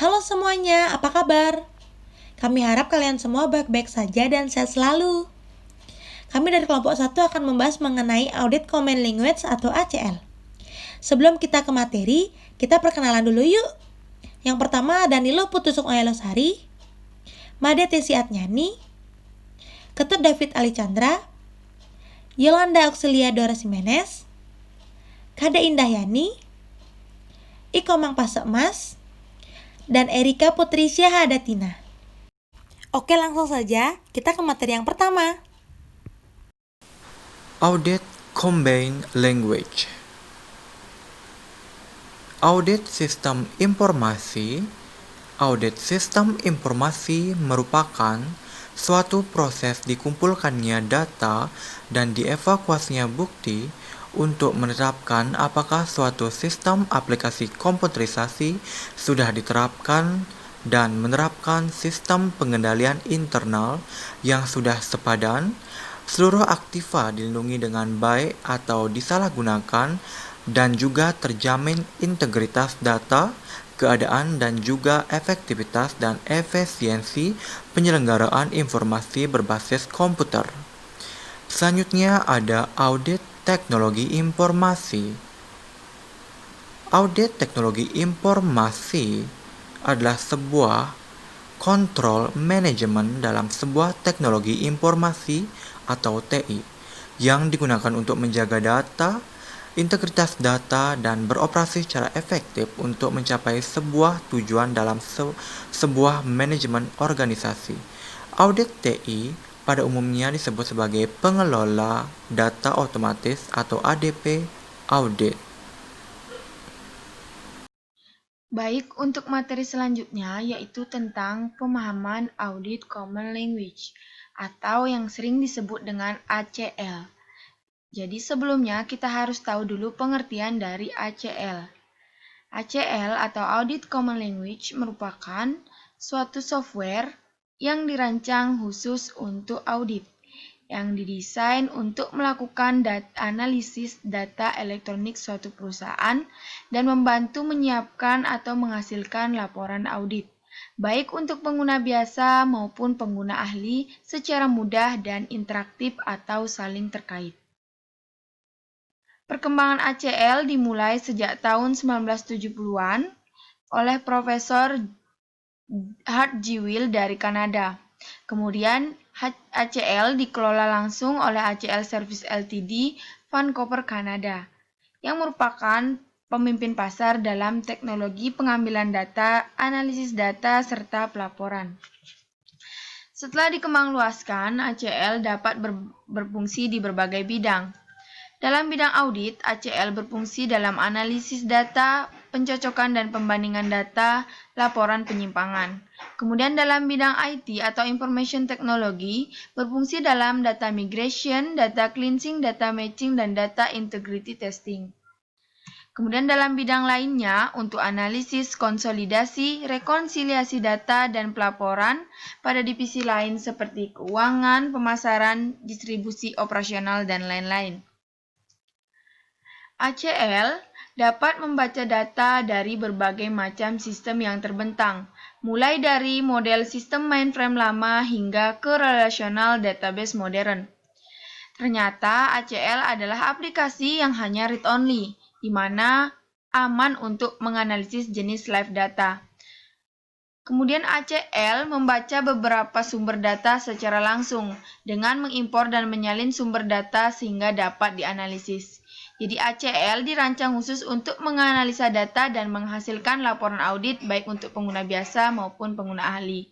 Halo semuanya, apa kabar? Kami harap kalian semua baik-baik saja dan sehat selalu. Kami dari kelompok 1 akan membahas mengenai Audit Common Language atau ACL. Sebelum kita ke materi, kita perkenalan dulu yuk. Yang pertama Danilo Putusuk Oyelosari, Made Tesi Atnyani, Ketut David Ali Chandra, Yolanda Auxilia Dora Jimenez, Kade Indahyani, Iko Mangpase Emas, dan Erika Putri Syahadatina. Oke, langsung saja kita ke materi yang pertama. Audit Combined Language. Audit sistem informasi. Audit sistem informasi merupakan suatu proses dikumpulkannya data dan dievakuasinya bukti untuk menetapkan apakah suatu sistem aplikasi komputerisasi sudah diterapkan dan menerapkan sistem pengendalian internal yang sudah sepadan, seluruh aktiva dilindungi dengan baik atau disalahgunakan, dan juga terjamin integritas data, keadaan dan juga efektivitas dan efisiensi penyelenggaraan informasi berbasis komputer. Selanjutnya ada audit teknologi informasi. Audit teknologi informasi adalah sebuah kontrol manajemen dalam sebuah teknologi informasi atau TI yang digunakan untuk menjaga data, integritas data, dan beroperasi secara efektif untuk mencapai sebuah tujuan dalam sebuah manajemen organisasi. Audit TI pada umumnya disebut sebagai pengelola data otomatis atau ADP audit. Baik, untuk materi selanjutnya yaitu tentang pemahaman Audit Common Language atau yang sering disebut dengan ACL. Jadi sebelumnya kita harus tahu dulu pengertian dari ACL. ACL atau Audit Common Language merupakan suatu software yang dirancang khusus untuk audit, yang didesain untuk melakukan analisis data elektronik suatu perusahaan dan membantu menyiapkan atau menghasilkan laporan audit, baik untuk pengguna biasa maupun pengguna ahli secara mudah dan interaktif atau saling terkait. Perkembangan ACL dimulai sejak tahun 1970-an oleh Profesor Hart G. Will dari Kanada. Kemudian ACL dikelola langsung oleh ACL Service Ltd, Vancouver, Kanada, yang merupakan pemimpin pasar dalam teknologi pengambilan data, analisis data, serta pelaporan. Setelah dikembangluaskan, ACL dapat berfungsi di berbagai bidang. Dalam bidang audit, ACL berfungsi dalam analisis data, pencocokan dan pembandingan data, laporan penyimpangan. Kemudian dalam bidang IT atau Information Technology, berfungsi dalam data migration, data cleansing, data matching, dan data integrity testing. Kemudian dalam bidang lainnya, untuk analisis, konsolidasi, rekonsiliasi data, dan pelaporan pada divisi lain seperti keuangan, pemasaran, distribusi operasional, dan lain-lain. ACL dapat membaca data dari berbagai macam sistem yang terbentang, mulai dari model sistem mainframe lama hingga ke relational database modern. Ternyata ACL adalah aplikasi yang hanya read-only, di mana aman untuk menganalisis jenis live data. Kemudian ACL membaca beberapa sumber data secara langsung dengan mengimpor dan menyalin sumber data sehingga dapat dianalisis. Jadi ACL dirancang khusus untuk menganalisa data dan menghasilkan laporan audit baik untuk pengguna biasa maupun pengguna ahli.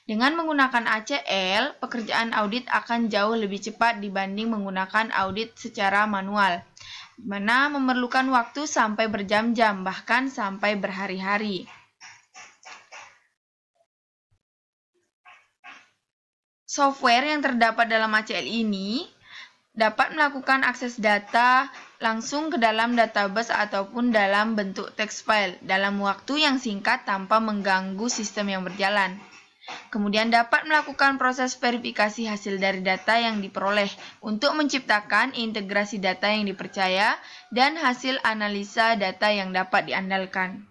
Dengan menggunakan ACL, pekerjaan audit akan jauh lebih cepat dibanding menggunakan audit secara manual, di mana memerlukan waktu sampai berjam-jam, bahkan sampai berhari-hari. Software yang terdapat dalam ACL ini dapat melakukan akses data langsung ke dalam database ataupun dalam bentuk text file dalam waktu yang singkat tanpa mengganggu sistem yang berjalan. Kemudian dapat melakukan proses verifikasi hasil dari data yang diperoleh untuk menciptakan integrasi data yang dipercaya dan hasil analisa data yang dapat diandalkan.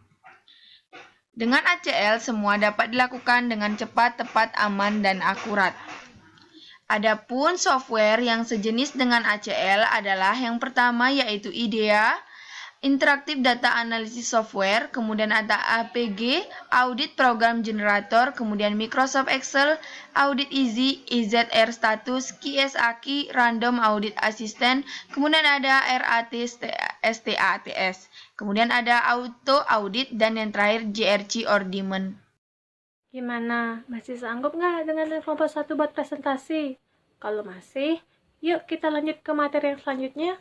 Dengan ACL, semua dapat dilakukan dengan cepat, tepat, aman, dan akurat. Adapun software yang sejenis dengan ACL adalah yang pertama yaitu IDEA, Interactive Data Analysis Software, kemudian ada APG, Audit Program Generator, kemudian Microsoft Excel, Audit Easy, EZR Status, KSAKI, Random Audit Assistant, kemudian ada RAT STATS, kemudian ada Auto Audit, dan yang terakhir JRC or Demon. Gimana? Masih sanggup nggak dengan kelompok 1 buat presentasi? Kalau masih, yuk kita lanjut ke materi yang selanjutnya.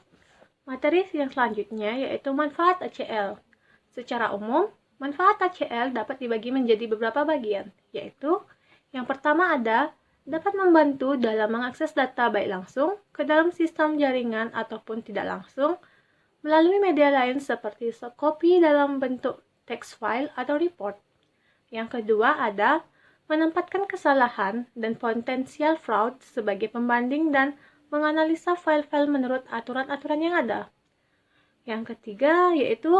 Materi yang selanjutnya yaitu manfaat ACL. Secara umum, manfaat ACL dapat dibagi menjadi beberapa bagian, yaitu yang pertama dapat membantu dalam mengakses data baik langsung ke dalam sistem jaringan ataupun tidak langsung melalui media lain seperti soft copy dalam bentuk text file atau report. Yang kedua menempatkan kesalahan dan potensial fraud sebagai pembanding dan menganalisa file-file menurut aturan-aturan yang ada. Yang ketiga yaitu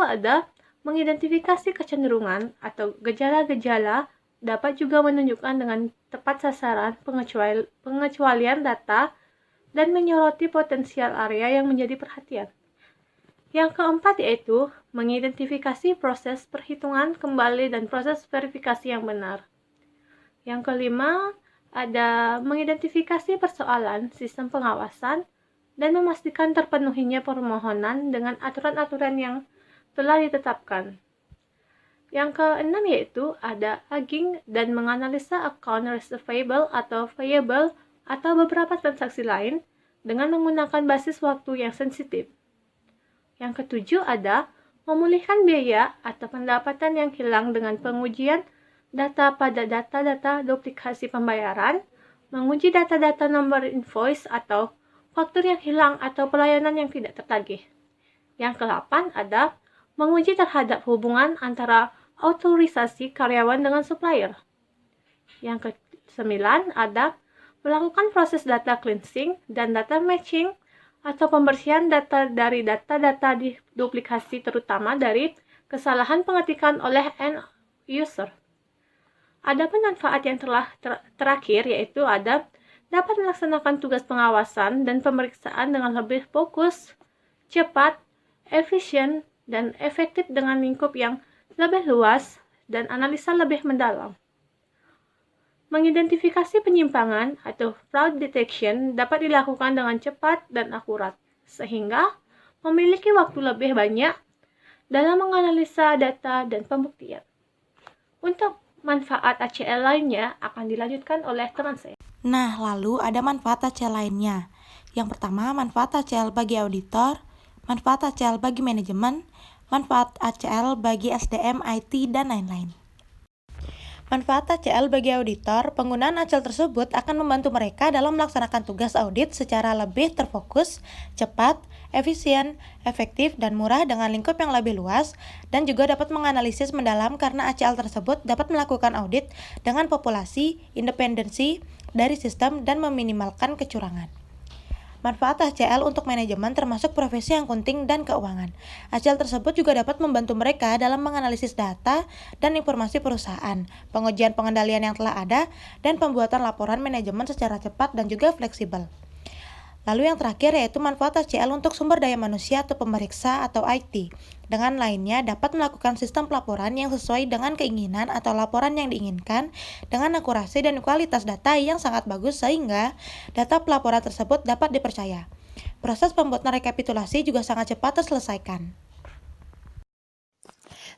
mengidentifikasi kecenderungan atau gejala-gejala dapat juga menunjukkan dengan tepat sasaran pengecualian data dan menyoroti potensial area yang menjadi perhatian. Yang keempat yaitu mengidentifikasi proses perhitungan kembali dan proses verifikasi yang benar. Yang kelima mengidentifikasi persoalan sistem pengawasan dan memastikan terpenuhinya permohonan dengan aturan-aturan yang telah ditetapkan. Yang keenam yaitu aging dan menganalisa account receivable atau payable atau beberapa transaksi lain dengan menggunakan basis waktu yang sensitif. Yang ketujuh memulihkan biaya atau pendapatan yang hilang dengan pengujian data pada data-data duplikasi pembayaran, menguji data-data nomor invoice atau faktur yang hilang atau pelayanan yang tidak tertagih. Yang ke-8 menguji terhadap hubungan antara autorisasi karyawan dengan supplier. Yang ke-9 melakukan proses data cleansing dan data matching atau pembersihan data dari data-data duplikasi terutama dari kesalahan pengetikan oleh end user. Adapun manfaat yang terakhir yaitu dapat melaksanakan tugas pengawasan dan pemeriksaan dengan lebih fokus, cepat, efisien, dan efektif dengan lingkup yang lebih luas dan analisa lebih mendalam. Mengidentifikasi penyimpangan atau fraud detection dapat dilakukan dengan cepat dan akurat, sehingga memiliki waktu lebih banyak dalam menganalisa data dan pembuktian. Untuk manfaat ACL lainnya akan dilanjutkan oleh teman saya. Nah, lalu ada manfaat ACL lainnya. Yang pertama, manfaat ACL bagi auditor, manfaat ACL bagi manajemen, manfaat ACL bagi SDM, IT, dan lain-lain. Manfaat ACL bagi auditor, penggunaan ACL tersebut akan membantu mereka dalam melaksanakan tugas audit secara lebih terfokus, cepat, efisien, efektif, dan murah dengan lingkup yang lebih luas, dan juga dapat menganalisis mendalam karena ACL tersebut dapat melakukan audit dengan populasi, independensi dari sistem, dan meminimalkan kecurangan. Manfaat ACL untuk manajemen termasuk profesi akunting dan keuangan. ACL tersebut juga dapat membantu mereka dalam menganalisis data dan informasi perusahaan, pengujian pengendalian yang telah ada, dan pembuatan laporan manajemen secara cepat dan juga fleksibel. Lalu yang terakhir yaitu manfaat ACL untuk sumber daya manusia atau pemeriksa atau IT. Dengan lainnya dapat melakukan sistem pelaporan yang sesuai dengan keinginan atau laporan yang diinginkan dengan akurasi dan kualitas data yang sangat bagus sehingga data pelaporan tersebut dapat dipercaya. Proses pembuatan rekapitulasi juga sangat cepat terselesaikan.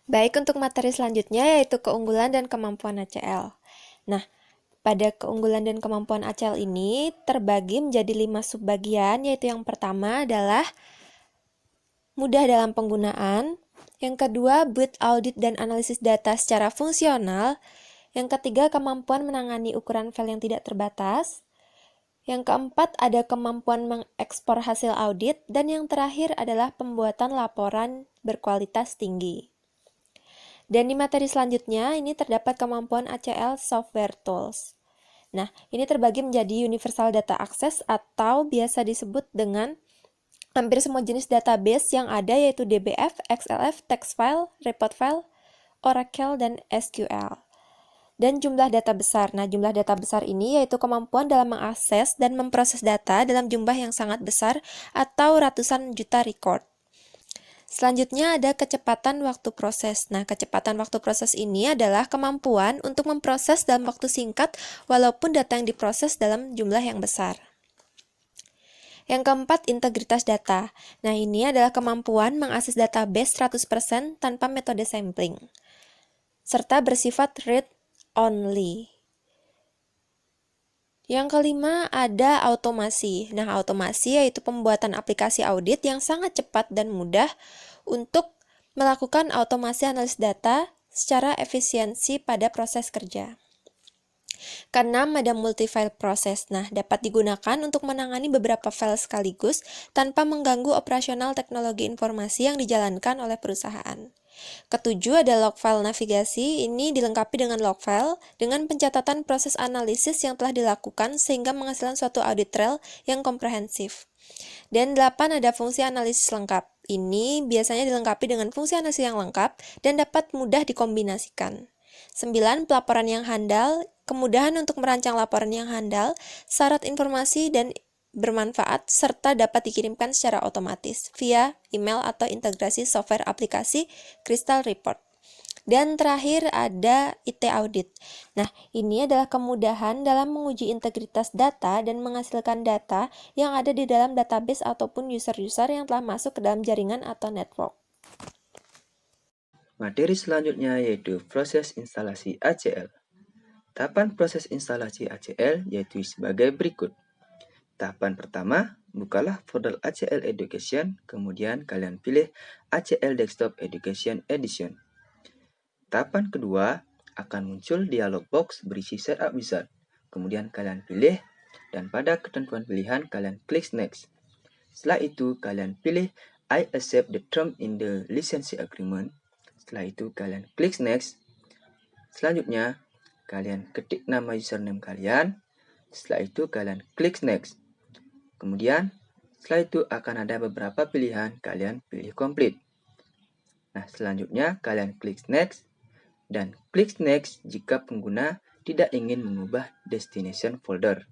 Baik, untuk materi selanjutnya yaitu keunggulan dan kemampuan ACL. Nah, pada keunggulan dan kemampuan ACL ini terbagi menjadi 5 subbagian, yaitu yang pertama adalah mudah dalam penggunaan, yang kedua build audit dan analisis data secara fungsional, yang ketiga kemampuan menangani ukuran file yang tidak terbatas, yang keempat ada kemampuan mengekspor hasil audit, dan yang terakhir adalah pembuatan laporan berkualitas tinggi. Dan di materi selanjutnya, ini terdapat kemampuan ACL Software Tools. Nah, ini terbagi menjadi Universal Data Access atau biasa disebut dengan hampir semua jenis database yang ada yaitu DBF, XLF, text file, report file, Oracle, dan SQL. Dan jumlah data besar. Nah, jumlah data besar ini yaitu kemampuan dalam mengakses dan memproses data dalam jumlah yang sangat besar atau ratusan juta record. Selanjutnya ada kecepatan waktu proses. Nah, kecepatan waktu proses ini adalah kemampuan untuk memproses dalam waktu singkat walaupun data yang diproses dalam jumlah yang besar. Yang keempat, integritas data. Nah, ini adalah kemampuan mengakses database 100% tanpa metode sampling, serta bersifat read-only. Yang kelima, ada otomasi. Nah, otomasi yaitu pembuatan aplikasi audit yang sangat cepat dan mudah untuk melakukan otomasi analis data secara efisiensi pada proses kerja. Keenam, ada multi-file process. Nah, dapat digunakan untuk menangani beberapa file sekaligus tanpa mengganggu operasional teknologi informasi yang dijalankan oleh perusahaan. Ketujuh, ada log file navigasi. Ini dilengkapi dengan log file dengan pencatatan proses analisis yang telah dilakukan sehingga menghasilkan suatu audit trail yang komprehensif. Dan 8, ada fungsi analisis lengkap. Ini biasanya dilengkapi dengan fungsi analisis yang lengkap dan dapat mudah dikombinasikan. 9, pelaporan yang handal. Kemudahan untuk merancang laporan yang handal, syarat informasi dan bermanfaat, serta dapat dikirimkan secara otomatis via email atau integrasi software aplikasi Crystal Report. Dan terakhir ada IT audit. Nah, ini adalah kemudahan dalam menguji integritas data dan menghasilkan data yang ada di dalam database ataupun user-user yang telah masuk ke dalam jaringan atau network. Materi selanjutnya yaitu proses instalasi ACL. Tahapan proses instalasi ACL yaitu sebagai berikut. Tahapan pertama, bukalah folder ACL Education, kemudian kalian pilih ACL Desktop Education Edition. Tahapan kedua, akan muncul dialog box berisi Setup Wizard. Kemudian kalian pilih, dan pada ketentuan pilihan kalian klik Next. Setelah itu, kalian pilih I accept the term in the license agreement. Setelah itu, kalian klik Next. Selanjutnya, kalian ketik nama username kalian. Setelah itu, kalian klik Next. Kemudian, setelah itu akan ada beberapa pilihan, kalian pilih Complete. Nah, selanjutnya kalian klik Next. Dan klik Next jika pengguna tidak ingin mengubah destination folder.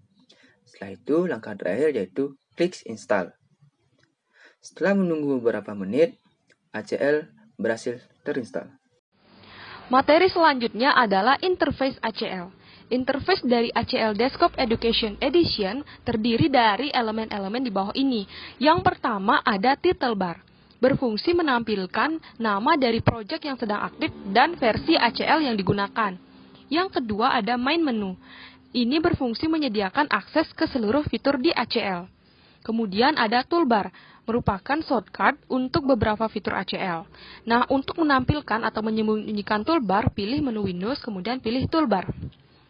Setelah itu, langkah terakhir yaitu klik Install. Setelah menunggu beberapa menit, ACL berhasil terinstall. Materi selanjutnya adalah interface ACL. Interface dari ACL Desktop Education Edition terdiri dari elemen-elemen di bawah ini. Yang pertama ada title bar, berfungsi menampilkan nama dari proyek yang sedang aktif dan versi ACL yang digunakan. Yang kedua ada main menu. Ini berfungsi menyediakan akses ke seluruh fitur di ACL. Kemudian ada toolbar, merupakan shortcut untuk beberapa fitur ACL. Nah, untuk menampilkan atau menyembunyikan toolbar, pilih menu Windows, kemudian pilih toolbar.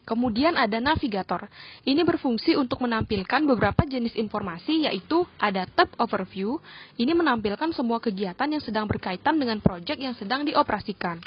Kemudian ada navigator. Ini berfungsi untuk menampilkan beberapa jenis informasi, yaitu ada tab overview. Ini menampilkan semua kegiatan yang sedang berkaitan dengan proyek yang sedang dioperasikan.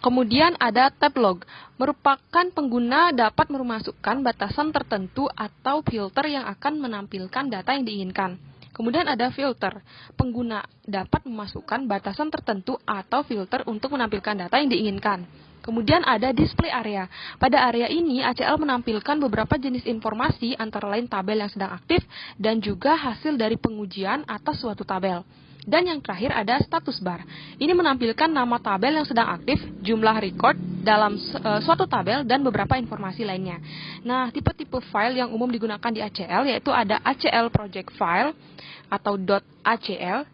Kemudian ada tab log, merupakan pengguna dapat memasukkan batasan tertentu atau filter yang akan menampilkan data yang diinginkan. Kemudian ada filter, pengguna dapat memasukkan batasan tertentu atau filter untuk menampilkan data yang diinginkan. Kemudian ada display area. Pada area ini, ACL menampilkan beberapa jenis informasi antara lain tabel yang sedang aktif dan juga hasil dari pengujian atas suatu tabel. Dan yang terakhir ada status bar. Ini menampilkan nama tabel yang sedang aktif, jumlah record dalam suatu tabel, dan beberapa informasi lainnya. Nah, tipe-tipe file yang umum digunakan di ACL yaitu ada ACL Project File atau .acl,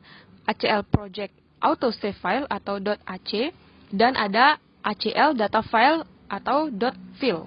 ACL Project Autosave File atau .ac, dan ada ACL Data File atau .fil.